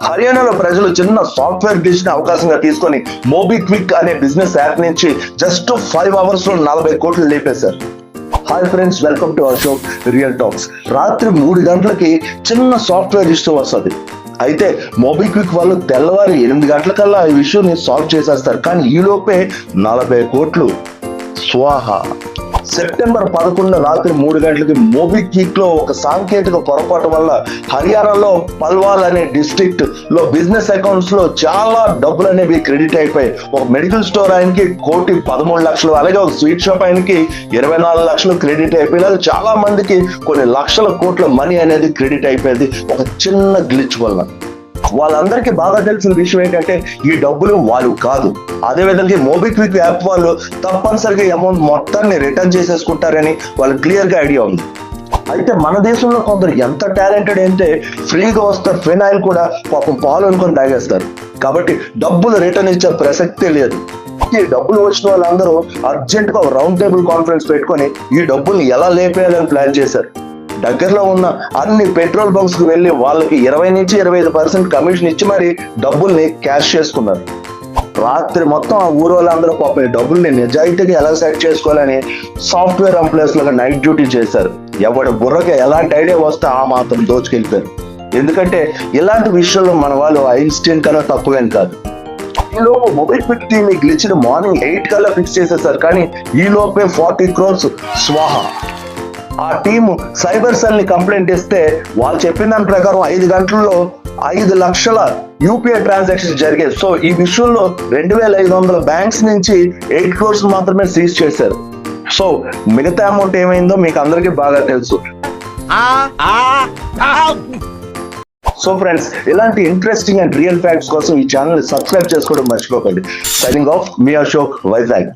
హర్యానాలో ప్రజలు చిన్న సాఫ్ట్వేర్ గ్లిచ్ ని అవకాశంగా తీసుకొని మోబిక్విక్ అనే బిజినెస్ యాప్ నుంచి జస్ట్ 5 hours లో 40 కోట్లు లేపేశారు. Hi friends, welcome to our show Real Talks. రాత్రి 3 గంటలకి చిన్న సాఫ్ట్వేర్ ఇష్యూ వస్తుంది. అయితే మోబిక్విక్ వాళ్ళు తెల్లవారి 8 గంటలకల్లా ఈ విషయాన్ని సాల్వ్ చేసేస్తారు. కానీ ఈ లోపే 40 కోట్లు స్వాహా. సెప్టెంబర్ 11 రాత్రి 3 గంటలకి మోబిక్విక్ లో ఒక సాంకేతిక పొరపాటు వల్ల హర్యానాలో పల్వాల్ అనే డిస్ట్రిక్ట్ లో బిజినెస్ అకౌంట్స్ లో చాలా డబ్బులు అనేవి క్రెడిట్ అయిపోయి, ఒక మెడికల్ స్టోర్ ఆయనకి 1,13,00,000, అలాగే ఒక స్వీట్ షాప్ ఆయనకి 24 లక్షలు క్రెడిట్ అయిపోయి, చాలా మందికి కొన్ని లక్షల కోట్ల మనీ అనేది క్రెడిట్ అయిపోయింది ఒక చిన్న గ్లిచ్ వల్ల. వాళ్ళందరికీ బాగా తెలిసిన విషయం ఏంటంటే ఈ డబ్బులు వాళ్ళు కాదు. అదే విధంగా మోబిక్విక్ యాప్ వాళ్ళు తప్పనిసరిగా అమౌంట్ మొత్తాన్ని రిటర్న్ చేసేసుకుంటారని వాళ్ళకి క్లియర్ గా ఐడియా ఉంది. అయితే మన దేశంలో కొందరు ఎంత టాలెంటెడ్ అంటే ఫ్రీగా వస్తారు ఫినాయిల్ కూడా పాపం పాలు అనుకొని తాగేస్తారు. కాబట్టి డబ్బులు రిటర్న్ ఇచ్చే ప్రసక్తే లేదు. ఈ డబ్బులు వచ్చిన వాళ్ళందరూ అర్జెంట్ గా రౌండ్ టేబుల్ కాన్ఫరెన్స్ పెట్టుకొని ఈ డబ్బుల్ని ఎలా లేపేయాలని ప్లాన్ చేశారు. దగ్గరలో ఉన్న అన్ని పెట్రోల్ బంక్స్ కు వెళ్లి వాళ్ళకి 20 నుంచి 25% కమిషన్ ఇచ్చి మరి డబ్బుల్ని క్యాష్ చేసుకున్నారు. రాత్రి మొత్తం ఆ ఊరు వాళ్ళందరూ పాపం డబ్బుల్ని నిజాయితీగా ఎలా సెట్ చేసుకోవాలని సాఫ్ట్వేర్ ఎంప్లాయీస్ లాగా నైట్ డ్యూటీ చేశారు. ఎవరి బుర్రకి ఎలాంటి ఐడియా వస్తే ఆ మాత్రం దోచుకెళ్ళిపోయారు. ఎందుకంటే ఇలాంటి విషయంలో మన వాళ్ళు ఐన్స్టీన్ కన్నా తక్కువేం కాదు. ఈ లోపు మోబిక్విక్ టీమ్ ఈ గ్లిచ్ ని మార్నింగ్ 8 కల్లా ఫిక్స్ చేసేసారు. కానీ ఈ లోపే 40 crores స్వాహా. ఆ టీము సైబర్ సెల్ ని కంప్లైంట్ ఇస్తే వాళ్ళు చెప్పిన దాని ప్రకారం 5 గంటల్లో 5 లక్షల యూపీఐ ట్రాన్సాక్షన్స్ జరిగాయి. సో ఈ విషయంలో 2,500 బ్యాంక్స్ నుంచి 8 crores మాత్రమే సీజ్ చేశారు. సో మిగతా అమౌంట్ ఏమైందో మీకు అందరికీ బాగా తెలుసు. సో ఫ్రెండ్స్, ఇలాంటి ఇంట్రెస్టింగ్ అండ్ రియల్ ఫ్యాక్ట్స్ కోసం ఈ ఛానల్ సబ్స్క్రైబ్ చేసుకోవడం మర్చిపోకండి. సైనింగ్ ఆఫ్, మీ అశోక్, వైజాగ్.